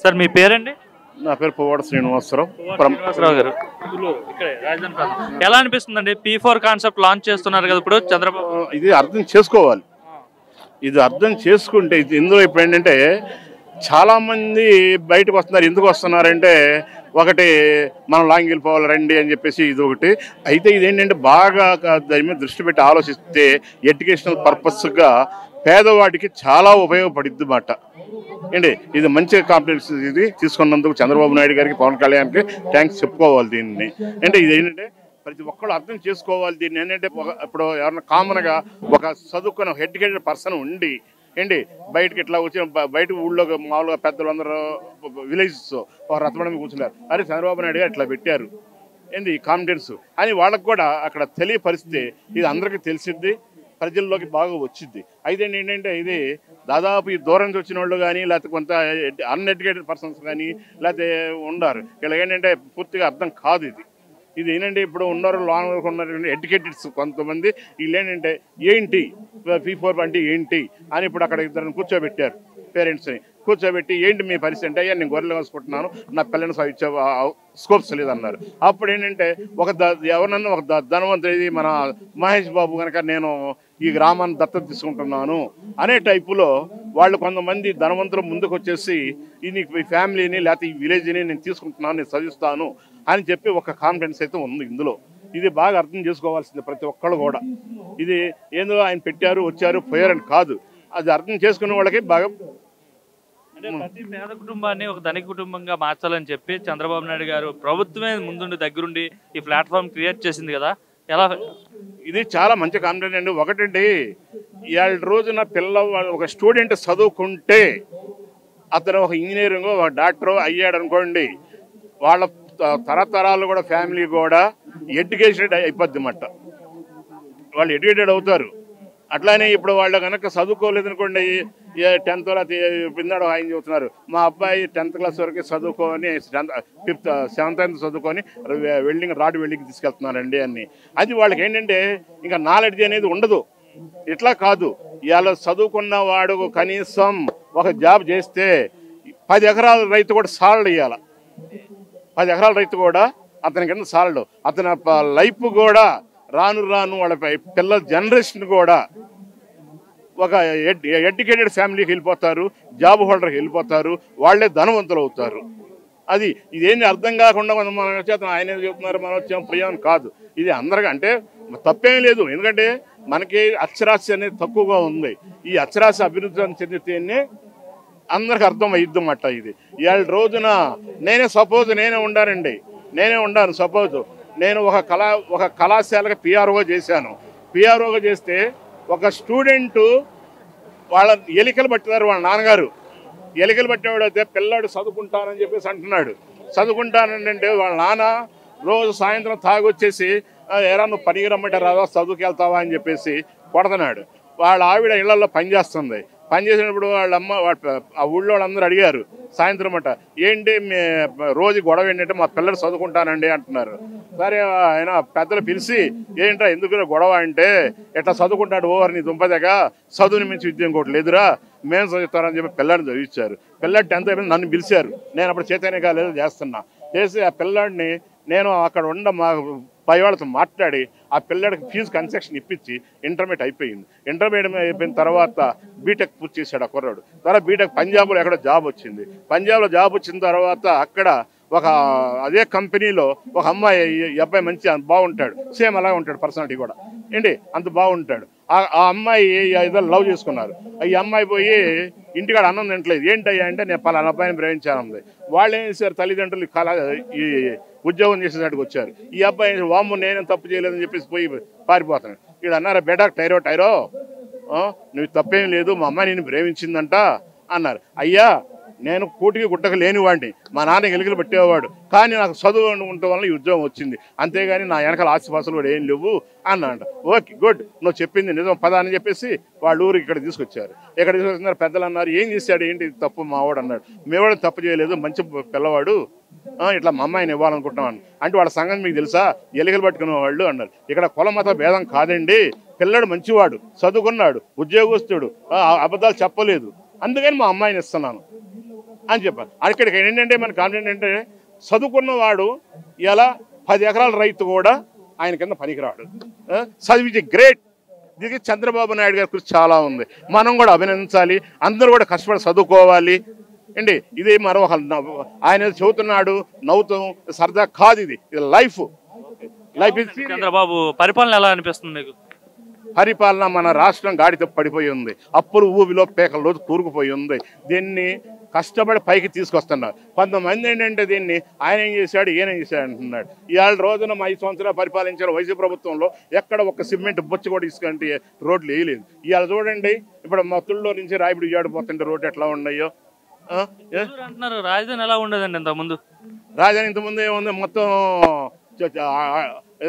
Sir మీ పేరండి? నా పేరు పువ్వాడ శ్రీనివాసరావు. శ్రీనివాసరావు గారు ఇక్కడే రాజధాని ప్రాంతం. ఎలా అనిపిస్తుందండి P4 కాన్సెప్ట్ లాంచ్ చేస్తున్నారు కదా ఇప్పుడు చంద్రబాబు? ఇది అర్థం చేసుకోవాలి. ఇది అర్థం చేసుకుంటే ఇందులో ఇప్పుడు ఏంటంటే చాలామంది బయటకు వస్తున్నారు. ఎందుకు వస్తున్నారంటే ఒకటి మనం లాంగ్ వెళ్ళిపోవాలి రండి అని చెప్పేసి ఇది ఒకటి. అయితే ఇదేంటంటే బాగా దాని మీద దృష్టి పెట్టి ఆలోచిస్తే ఎడ్యుకేషనల్ పర్పస్గా పేదవాడికి చాలా ఉపయోగపడిద్ది మాట ఏంటి. ఇది మంచి కాంప్లిమెంట్స్ ఇది తీసుకున్నందుకు చంద్రబాబు నాయుడు గారికి, పవన్ కళ్యాణ్కి థ్యాంక్స్ చెప్పుకోవాలి దీన్ని. అంటే ఇది ఏంటంటే ప్రతి ఒక్కళ్ళు అర్థం చేసుకోవాలి దీన్ని. ఏంటంటే ఇప్పుడు ఎవరైనా కామన్గా ఒక చదువుకున్న ఎడ్యుకేటెడ్ పర్సన్ ఉండి ఏంటి బయటకి ఇట్లా వచ్చిన బయట ఊళ్ళో మామూలుగా పెద్దలందరూ విలేజెస్ రథమడం కూర్చున్నారు. అరే చంద్రబాబు నాయుడు గారు ఇట్లా పెట్టారు ఏంటి కాన్ఫిడెన్స్ అని వాళ్ళకు కూడా అక్కడ తెలియపరిస్తే ఇది అందరికీ తెలిసిద్ది, ప్రజల్లోకి బాగా వచ్చింది. అయితే ఏంటంటే ఇది దాదాపు ఈ దూరం నుంచి వచ్చిన వాళ్ళు కానీ లేకపోతే కొంత అన్ఎడ్యుకేటెడ్ పర్సన్స్ కానీ లేకపోతే ఉన్నారు ఇలా ఏంటంటే పూర్తిగా అర్థం కాదు ఇది. ఇది ఏంటంటే ఇప్పుడు ఉన్నారు లాంగ్ వరకు ఉన్నారు ఎడ్యుకేటెడ్స్ కొంతమంది వీళ్ళు ఏంటంటే ఏంటి P4 అంటే ఏంటి అని ఇప్పుడు అక్కడ ఇద్దరిని కూర్చోబెట్టారు. పేరెంట్స్ని కూర్చోబెట్టి ఏంటి మీ పరిస్థితి అంటే అయ్యా నేను గొర్రెలు కోసుకుంటున్నాను, నా పిల్లల్ని చదివించే స్కోప్స్ లేదన్నారు. అప్పుడు ఏంటంటే ఎవరినన్నా ఒక ధనవంతుడి మన మహేష్ బాబు కనుక నేను ఈ గ్రామాన్ని దత్తత తీసుకుంటున్నాను అనే టైపులో వాళ్ళు కొంతమంది ధనవంతులు ముందుకు వచ్చేసి ఈ ఫ్యామిలీని లేకపోతే ఈ విలేజ్ని నేను తీసుకుంటున్నాను, నేను చదివిస్తాను అని చెప్పి ఒక కాన్ఫిడెన్స్ అయితే ఉంది ఇందులో. ఇది బాగా అర్థం చేసుకోవాల్సింది ప్రతి ఒక్కళ్ళు కూడా. ఇది ఏందో ఆయన పెట్టారు వచ్చారు పోయారని కాదు, అది అర్థం చేసుకునే వాళ్ళకి బాగా అంటే ప్రతి పేద కుటుంబాన్ని ఒక ధనిక కుటుంబంగా మార్చాలని చెప్పి చంద్రబాబు నాయుడు గారు ప్రభుత్వమే ముందుండి దగ్గరుండి ఈ ప్లాట్ఫామ్ క్రియేట్ చేసింది కదా, ఎలా? ఇది చాలా మంచి కాన్ఫిడెంట్ అండి. ఒకటండి ఇవాళ రోజున ఒక స్టూడెంట్ చదువుకుంటే అతను ఒక ఇంజనీరింగ్ ఒక డాక్టర్ అయ్యాడు అనుకోండి, వాళ్ళ తరతరాలు కూడా ఫ్యామిలీ కూడా ఎడ్యుకేటెడ్ అయిపోద్ది అన్నమాట. వాళ్ళు ఎడ్యుకేటెడ్ అవుతారు. అట్లానే ఇప్పుడు వాళ్ళు కనుక చదువుకోలేదు అనుకోండి, 10th పిన్నాడు ఆయన చెబుతున్నారు మా అబ్బాయి 10th క్లాస్ వరకు చదువుకొని 5th 7th చదువుకొని రాడ్ వెల్డింగ్ తీసుకెళ్తున్నారండి అని. అది వాళ్ళకి ఏంటంటే ఇంకా నాలెడ్జ్ అనేది ఉండదు. ఇట్లా కాదు, ఇవాళ చదువుకున్న వాడు కనీసం ఒక జాబ్ చేస్తే 10 ఎకరాల రైతు కూడా సాలడ్ ఇవ్వాలి. 10 ఎకరాల రైతు కూడా అతని కింద సాలడు. అతని లైఫ్ కూడా రాను రాను వాళ్ళ పిల్లల జనరేషన్ కూడా ఒక ఎడ్యుకేటెడ్ ఫ్యామిలీకి వెళ్ళిపోతారు, జాబ్ హోల్డర్కి వెళ్ళిపోతారు, వాళ్ళే ధనవంతులు అవుతారు. అది ఇదేంటి అర్థం కాకుండా మనం వచ్చేస్తాం ఆయన చెప్తున్నారు మనం వచ్చాం ప్రియం కాదు. ఇది అందరికీ అంటే తప్పేం లేదు, ఎందుకంటే మనకి అక్షరాస్య అనేది తక్కువగా ఉంది. ఈ అక్షరాస్య అభివృద్ధి చెందితేనే అందరికి అర్థం అయ్యిద్ది అన్నమాట. ఇది ఇవాళ రోజున నేనే ఉండాను. సపోజ్ నేను ఒక కళాశాలకు పిఆర్ఓ చేశాను. పిఆర్ఓగా చేస్తే ఒక స్టూడెంటు వాళ్ళ ఎలికలు పట్టినారు. వాళ్ళ నాన్నగారు ఎలికలు పట్టేవాడు అయితే పిల్లాడు చదువుకుంటానని చెప్పేసి అంటున్నాడు. చదువుకుంటానంటే వాళ్ళ నాన్న రోజు సాయంత్రం తాగొచ్చేసి ఎరా నువ్వు పనికి రమ్మంటే రాదా చదువుకి వెళ్తావా అని చెప్పేసి కొడుతున్నాడు. వాళ్ళ ఆవిడ ఇళ్లలో పనిచేస్తుంది. పనిచేసినప్పుడు వాళ్ళమ్మ ఆ ఊళ్ళో వాళ్ళందరూ అడిగారు సాయంత్రం అట ఏంటి రోజు గొడవ ఏంటంటే మా పిల్లలు చదువుకుంటానండి అంటున్నారు. సరే ఆయన పెద్దలు పిలిచి ఏంట్రా ఎందుకు గొడవ అంటే ఎట్లా చదువుకుంటాడు ఓవర్ నీ దుంపదగా చదువుని మించి విద్య ఇంకోటి లేదురా మేము చదువుతారని చెప్పి పిల్లాడిని చదివించారు. పిల్లాడి 10th అయిపోయింది, నన్ను పిలిచారు. నేను అప్పుడు చైతన్య కాలేదు చేస్తున్నా చేసి ఆ పిల్లాడిని నేను అక్కడ మా పై వాళ్ళతో మాట్లాడి ఆ పిల్లడికి ఫీజు కన్సెషన్ ఇప్పించి ఇంటర్మీడియట్ అయిపోయింది. ఇంటర్మీడియట్ అయిపోయిన తర్వాత బీటెక్ పూర్తి చేశాడు ఆ కుర్రాడు. తర్వాత బీటెక్ పంజాబ్లో ఎక్కడో జాబ్ వచ్చింది. పంజాబ్లో జాబ్ వచ్చిన తర్వాత అక్కడ అదే కంపెనీలో ఒక అబ్బాయి మంచి బాగుంటాడు, సేమ్ అలాగే ఉంటాడు పర్సనాలిటీ కూడా ఏంటి అంత బాగుంటాడు. ఆ అమ్మాయి ఇద్దరు లవ్ చేసుకున్నారు. ఈ అమ్మాయి పోయి ఇంటికాడ అన్నం తింటలేదు. ఏంటయ్యా అంటే నేను పలానా అబ్బాయిని ప్రేమించాను. వాళ్ళు ఏం చేశారు తల్లిదండ్రులు ఈ ఉద్యోగం చేసేటట్టుకు వచ్చారు. ఈ అబ్బాయి వామ్ము నేనేం తప్పు చేయలేదని చెప్పేసి పోయి పారిపోతాను. ఇక్కడ అన్నారు బేటా టైరో నువ్వు తప్పేం లేదు మా అమ్మాయి నేను ప్రేమించిందంట అన్నారు. అయ్యా నేను కూటికి గుట్టకు లేనివాడిని, మా నాన్న ఎలుకలు పెట్టేవాడు, కానీ నాకు చదువు ఉండటం వల్ల ఈ ఉద్యోగం వచ్చింది, అంతేగాని నా వెనకాల ఆస్తిపాసులు కూడా ఏం లేవు అన్నాడు. ఓకే గుడ్ నువ్వు చెప్పింది నిజం పదా అని చెప్పేసి వాళ్ళ ఊరికి ఇక్కడ తీసుకొచ్చారు. ఇక్కడ తీసుకొచ్చినారు. పెద్దలు అన్నారు ఏం చేశాడు ఏంటి తప్పు మావాడు అన్నాడు. మేవాడు తప్పు చేయలేదు మంచి పిల్లవాడు, ఇట్లా మా అమ్మాయిని ఇవ్వాలనుకుంటున్నాను అంటే వాళ్ళ సంగతి మీకు తెలుసా ఎలుకలు పట్టుకునే వాళ్ళు అన్నారు. ఇక్కడ కుల మత భేదం కాదండి, పిల్లడు మంచివాడు చదువుకున్నాడు ఉద్యోగస్తుడు అబద్ధాలు చెప్పలేదు అందుకని మా అమ్మాయిని ఇస్తున్నాను. అని చెప్పారు. అక్కడికి ఏంటంటే మన కాన్ఫిడెంట్ అంటే చదువుకున్నవాడు ఇలా 10 ఎకరాల రైతు కూడా ఆయన కింద పనికిరాడు. చదివించి గ్రేట్. దీనికి చంద్రబాబు నాయుడు గారి కృషి చాలా ఉంది. మనం కూడా అభినందించాలి. అందరూ కూడా కష్టపడి చదువుకోవాలి అండి. ఇది మరో ఆయన చెబుతున్నాడు నవ్వుతాం సరదా కాదు, ఇది లైఫ్. చంద్రబాబు పరిపాలన ఎలా అనిపిస్తుంది మీకు? పరిపాలన మన రాష్ట్రం గాడితో పడిపోయి ఉంది. అప్పులు ఊబిలో పేకల రోజు కూరుకుపోయి ఉంది. దీన్ని కష్టపడి పైకి తీసుకొస్తున్నారు. కొంతమంది ఏంటంటే దీన్ని ఆయన ఏం చేశాడు ఈయన ఏం చేశాడు అంటున్నాడు. ఇవాళ రోజున 5 సంవత్సరాలు పరిపాలించిన వైసీపీ ప్రభుత్వంలో ఎక్కడ ఒక సిమెంట్ బొచ్చు కూడా తీసుకుంటే రోడ్లు వేయలేదు. ఇవాళ చూడండి, ఇప్పుడు మత్తుల్లో నుంచి రాయబడి పోతుంటే రోడ్డు ఎట్లా ఉన్నాయో అంటున్నారు. రాజధాని ఎలా ఉండదండి ఇంతకుముందు? రాజధాని ఇంతకుముందు ఏముంది, మొత్తం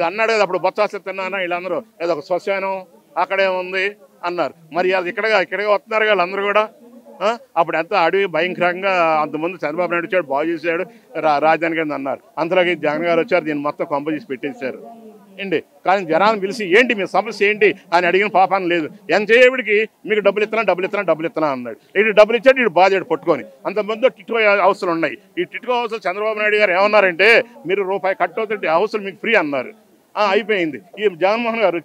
అన్నాడు కదా అప్పుడు బొత్స సత్యనారాయణ వీళ్ళందరూ ఏదో ఒక శ్మశానం అక్కడే ఉంది అన్నారు. మరి అది ఇక్కడే వస్తున్నారు వాళ్ళందరూ కూడా. అప్పుడు ఎంత అడవి భయంకరంగా అంతకుముందు చంద్రబాబు నాయుడు వచ్చాడు, బాగు చేశాడు రాజధాని కింద అన్నారు. అంతలోకి జగన్ గారు వచ్చారు, దీన్ని మొత్తం కొంప చేసి పెట్టేశారు అండి. కానీ జనాన్ని పిలిచి ఏంటి మీ సమస్య ఏంటి అని అడిగిన పాపాన్ని లేదు. ఎంతసేపటికి మీకు డబ్బులు ఇస్తున్నా అన్నాడు. ఇటు డబ్బులు ఇచ్చాడు, ఇటు బాధ్యత పట్టుకొని. అంతకుముందు టిట్కో హౌస్లు ఉన్నాయి. ఈ టిట్కో హౌస్లు చంద్రబాబు నాయుడు గారు ఏమన్నారంటే మీరు రూపాయి కట్టవుతుంటే హౌస్లు మీకు ఫ్రీ అన్నారు. అయిపోయింది. ఈ జగన్మోహన్ గారు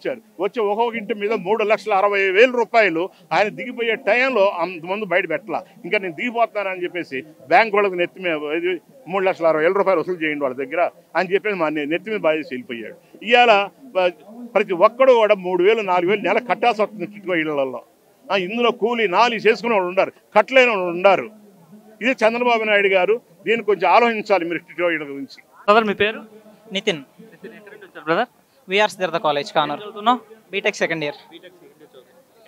వచ్చి ఒక్కొక్క ఇంటి మీద 3,60,000 రూపాయలు ఆయన దిగిపోయే టైంలో అంతమంది బయట పెట్టాల. ఇంకా నేను దిగిపోతున్నానని చెప్పేసి బ్యాంక్ వాళ్ళకి నెత్తి మీద 3,60,000 రూపాయలు వసూలు చేయండి వాళ్ళ దగ్గర అని చెప్పేసి మా నెత్తి మీద బాధేసి వెళ్ళిపోయాడు. ఇవాళ ప్రతి ఒక్కడు కూడా 3,000 4,000 నెల కట్టాల్సి వస్తుంది టిట్కో ఇళ్లలో. ఇందులో కూలీ నాలి చేసుకునే వాళ్ళు ఉన్నారు, కట్టలేని వాళ్ళు ఉన్నారు. ఇది చంద్రబాబు నాయుడు గారు దీన్ని కొంచెం ఆలోచించాలి మీరు టిట్కో ఇళ్ల గురించి. మీ పేరు? Nitin. Brother VR Siddhartha college Kanuru. BTech second year.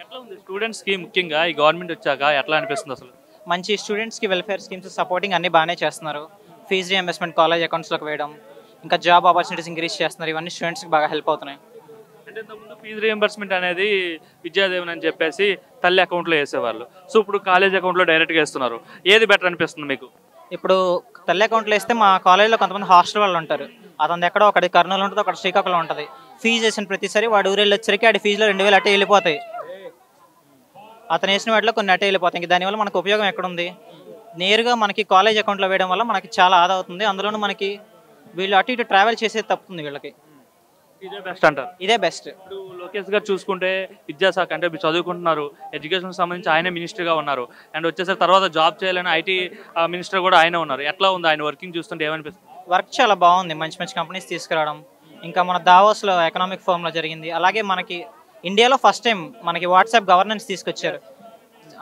ఎట్లా ఉంది స్టూడెంట్స్ కి ముఖ్యంగా ఈ గవర్నమెంట్ వచ్చాక ఎట్లా అనిపిస్తుంది అసలు? మంచి స్టూడెంట్స్ కి వెల్ఫేర్ స్కీమ్స్ సపోర్టింగ్ అన్ని బాగానే చేస్తున్నారు. ఫీజు రీఎంబర్స్మెంట్ కాలేజ్ అకౌంట్స్లోకి వేయడం, ఇంకా జాబ్ ఆపర్చునిటీస్ ఇంక్రీజ్ చేస్తున్నారు. ఇవన్నీ స్టూడెంట్స్కి బాగా హెల్ప్ అవుతున్నాయి. అంటే ఇంతకుముందు ఫీజు రీఎంబర్స్మెంట్ అనేది విద్యాదేవన్ అని చెప్పేసి తల్లి అకౌంట్లో వేసేవాళ్ళు. సో ఇప్పుడు కాలేజ్ అకౌంట్లో డైరెక్ట్గా వేస్తున్నారు. ఏది బెటర్ అనిపిస్తుంది మీకు? ఇప్పుడు తల్లి అకౌంట్లో వేస్తే మా కాలేజ్లో కొంతమంది హాస్టల్ వాళ్ళు ఉంటారు. అతను ఎక్కడో ఒకటి కర్నూలు ఉంటుంది, ఒకటి శ్రీకాకుళం ఉంటుంది. ఫీజు వేసిన ప్రతిసారి వాడు ఊరెళ్ళి వచ్చరికి ఆడి ఫీజులో 2,000 అట్టే వెళ్ళిపోతాయి. అతను వేసిన వాటిలో కొన్ని అట్టే వెళ్ళిపోతాయి. ఇంక దానివల్ల మనకు ఉపయోగం ఎక్కడుంది? నేరుగా మనకి కాలేజ్ అకౌంట్లో వేయడం వల్ల మనకి చాలా ఆదా అవుతుంది. అందులోనూ మనకి వీళ్ళు అటు ఇటు ట్రావెల్ చేసేది తప్పుతుంది వీళ్ళకి. ఇదే బెస్ట్ అంటారు? ఇదే బెస్ట్. ఇప్పుడు లోకేష్ గారు చూసుకుంటే విద్యాశాఖ అంటే మీరు చదువుకుంటున్నారు, ఎడ్యుకేషన్ సంబంధించి ఆయన మినిస్టర్గా ఉన్నారు. అండ్ వచ్చేసరికి తర్వాత జాబ్ చేయాలని ఐటీ మినిస్టర్ కూడా ఆయన ఉన్నారు. ఎట్లా ఉంది ఆయన వర్కింగ్ చూస్తుంటే ఏమనిపిస్తుంది? వర్క్ చాలా బాగుంది. మంచి మంచి కంపెనీస్ తీసుకురావడం, ఇంకా మన దావోస్లో ఎకనామిక్ ఫోరంలో జరిగింది. అలాగే మనకి ఇండియాలో ఫస్ట్ టైం మనకి వాట్సాప్ గవర్నెన్స్ తీసుకొచ్చారు.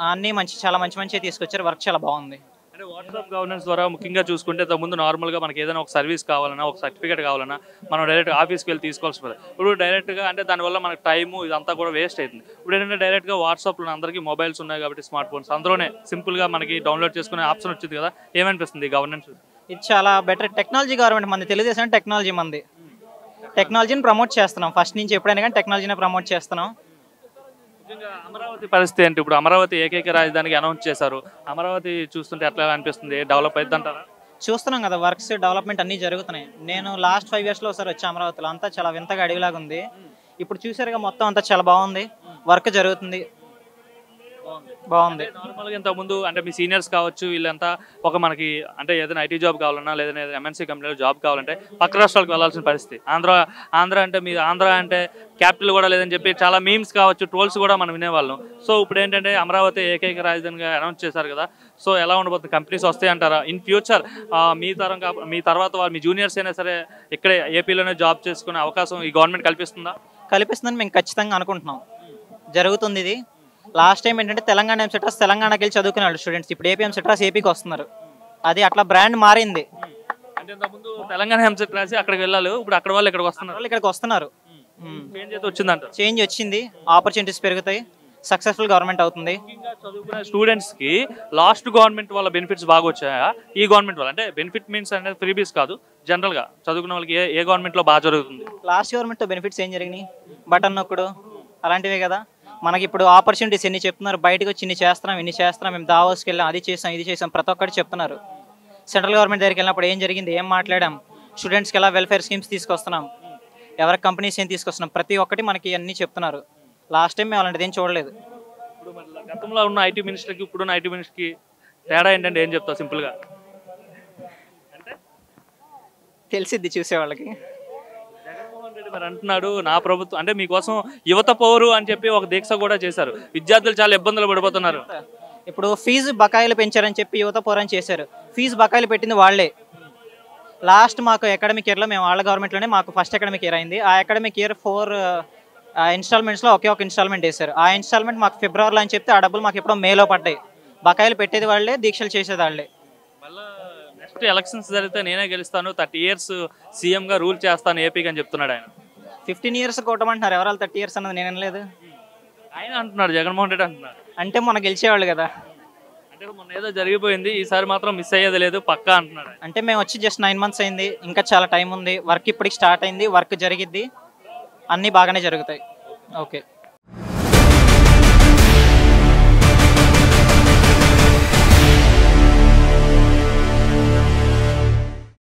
అన్నీ చాలా మంచి తీసుకొచ్చారు. వర్క్ చాలా బాగుంది. అంటే వాట్సాప్ గవర్నెన్స్ ద్వారా ముఖ్యంగా చూసుకుంటే ముందు నార్మల్గా మనకి ఏదైనా ఒక సర్వీస్ కావాలన్నా, ఒక సర్టిఫికేట్ కావాలన్నా మనం డైరెక్ట్గా ఆఫీస్కి వెళ్ళి తీసుకోవాల్సి ఉంటుంది. ఇప్పుడు డైరెక్ట్గా అంటే దానివల్ల మనకు టైము ఇదంతా కూడా వేస్ట్ అవుతుంది. ఇప్పుడు ఏంటంటే డైరెక్ట్గా వాట్సాప్లో అందరికీ మొబైల్స్ ఉన్నాయి కాబట్టి స్మార్ట్ ఫోన్స్ అందులోనే సింపుల్గా మనకి డౌన్లోడ్ చేసుకునే ఆప్షన్ వచ్చింది కదా, ఏమనిపిస్తుంది గవర్నెన్స్? ఇది చాలా బెటర్. టెక్నాలజీ గవర్నమెంట్ మంది, తెలుగుదేశం టెక్నాలజీ మంది. టెక్నాలజీని ప్రమోట్ చేస్తున్నాం ఫస్ట్ నుంచి, ఎప్పుడైనా కానీ టెక్నాలజీని ప్రమోట్ చేస్తున్నాం. అమరావతి పరిస్థితి ఏంటి? ఇప్పుడు అమరావతి ఏకైక రాజధానికి అనౌన్స్ చేశారు. అమరావతి చూస్తుంటే ఎట్లా అనిపిస్తుంది? డెవలప్ అవుతుంది అంటారా? చూస్తున్నాం కదా, వర్క్స్ డెవలప్మెంట్ అన్నీ జరుగుతున్నాయి. నేను లాస్ట్ 5 yearsలో ఒకసారి వచ్చి అమరావతిలో అంతా చాలా వింతగా అడవిలాగా ఉంది. ఇప్పుడు చూసారుగా మొత్తం అంతా చాలా బాగుంది, వర్క్ జరుగుతుంది, బాగుంది. నార్మల్గా ఇంతకుముందు అంటే మీ సీనియర్స్ కావచ్చు వీళ్ళంతా ఒక మనకి అంటే ఏదైనా ఐటీ జాబ్ కావాలన్నా లేదంటే ఎంఎన్సీ కంపెనీలో జాబ్ కావాలంటే పక్క రాష్ట్రాలకు వెళ్ళాల్సిన పరిస్థితి. ఆంధ్ర అంటే మీ ఆంధ్ర అంటే క్యాపిటల్ కూడా లేదని చెప్పి చాలా మీమ్స్ కావచ్చు, ట్రోల్స్ కూడా మనం వినేవాళ్ళం. సో ఇప్పుడు ఏంటంటే అమరావతి ఏకైక రాజధానిగా అనౌన్స్ చేశారు కదా, సో ఎలా ఉండబోతుంది? కంపెనీస్ వస్తాయి అంటారా ఇన్ ఫ్యూచర్? మీ తర్వాత మీ జూనియర్స్ అయినా సరే ఇక్కడే ఏపీలోనే జాబ్ చేసుకునే అవకాశం ఈ గవర్నమెంట్ కల్పిస్తుందా? కల్పిస్తుందని మేము ఖచ్చితంగా అనుకుంటున్నాం. జరుగుతుంది ఇది. లాస్ట్ టైం ఏంటంటే తెలంగాణ ఎంసెట్రాస్ తెలంగాణకి వెళ్ళి చదువుకునే స్టూడెంట్స్ ఇప్పుడు ఏపీ ఎంసెట్రాస్ ఏపీకి వస్తున్నారు. అది అట్లా బ్రాండ్ మారింది. అంటే ఇంతకుముందు తెలంగాణ ఎంసెట్ రాసి అక్కడికి వెళ్ళాలి, ఇప్పుడు అక్కడ వాళ్ళు ఇక్కడికి వస్తున్నారు. చేంజ్ వచ్చింది, ఆపర్చునిటీస్ పెరుగుతాయి, సక్సెస్ఫుల్ గవర్నమెంట్ అవుతుంది. చదువుకునే స్టూడెంట్స్ కి లాస్ట్ గవర్నమెంట్ వల్ల బెనిఫిట్స్ బాగా వచ్చాయా ఈ గవర్నమెంట్ వల్ల? అంటే బెనిఫిట్ మీన్స్ అనేది ఫ్రీబీస్ కాదు, జనరల్ గా చదువుకునే వాళ్ళకి ఏ గవర్నమెంట్ లో బాగా జరుగుతుంది? లాస్ట్ గవర్నమెంట్ తో బెనిఫిట్స్ ఏం జరిగినాయి? బటన్ నొక్కుడు అలాంటివే కదా. మనకి ఇప్పుడు ఆపర్చునిటీస్ ఎన్ని చెప్తున్నారు, బయటకు వచ్చి ఇన్ని చేస్తున్నాం, మేము దావోస్కి వెళ్ళాం, అది చేసాం, ఇది చేసాం, ప్రతి ఒక్కటి చెప్తున్నారు. సెంట్రల్ గవర్నమెంట్ దగ్గరికి వెళ్ళినప్పుడు ఏం జరిగింది, ఏం మాట్లాడాం, స్టూడెంట్స్కి ఎలా వెల్ఫేర్ స్కీమ్స్ తీసుకొస్తున్నాం, ఎవరి కంపెనీస్ ఏం తీసుకొస్తున్నాం, ప్రతి ఒక్కటి మనకి అన్నీ చెప్తున్నారు. లాస్ట్ టైం మేము అలాంటిది ఏం చూడలేదు. ఇప్పుడు గతంలో ఉన్న ఐటీ మినిస్టర్కి ఇప్పుడున్న ఐటీ మినిస్టర్కి తేడా ఏంటంటే ఏం చెప్తావు సింపుల్గా? తెలిసిద్ది చూసే వాళ్ళకి. జగన్మోహన్ రెడ్డి మరి అంటున్నాడు నా ప్రభుత్వం అంటే మీకోసం యువత పౌరు అని చెప్పి ఒక దీక్ష కూడా చేశారు. విద్యార్థులు చాలా ఇబ్బందులు పడిపోతున్నారు. ఇప్పుడు ఫీజు బకాయిలు పెంచారని చెప్పి యువత పోరాటం చేశారు. ఫీజు బకాయిలు పెట్టింది వాళ్ళే. లాస్ట్ మాకు అకాడమిక్ ఇయర్లో మేము వాళ్ళ గవర్నమెంట్లోనే మాకు ఫస్ట్ అకాడమిక్ ఇయర్ అయింది. ఆ అకాడమిక్ ఇయర్ 4 ఇన్స్టాల్మెంట్స్లో ఒకే ఒక ఇన్స్టాల్మెంట్ వేశారు. ఆ ఇన్స్టాల్మెంట్ మాకు ఫిబ్రవరిలో అని చెప్తే ఆ డబ్బులు మాకు ఎప్పుడో మేలో పడ్డాయి. బకాయిలు పెట్టేది వాళ్ళే, దీక్షలు చేసేది వాళ్ళే. మళ్ళీ నెక్స్ట్ ఎలక్షన్స్ జరిగితే నేనే గెలుస్తాను, 30 years సీఎంగా రూల్ చేస్తాను ఏపీకి అని చెప్తున్నాడు ఆయన. 15 years కొట్టమంటున్నారు. ఎవరాలు 30 years అన్నది నేను అనలేదు. ఆయన అంటున్నాడు, జగన్మోహన్ రెడ్డి అంటున్నాడు. అంటే మొన్న గెలిచేవాళ్ళు కదా. అంటే మొన్న ఏదో జరిగిపోయింది, ఈసారి మాత్రం మిస్ అయ్యేది లేదు పక్కా అంటున్నాడు. అంటే మేము వచ్చి జస్ట్ 9 months అయింది, ఇంకా చాలా టైం ఉంది. వర్క్ ఇప్పటికి స్టార్ట్ అయింది, వర్క్ జరిగిద్ది, అన్నీ బాగానే జరుగుతాయి. ఓకే.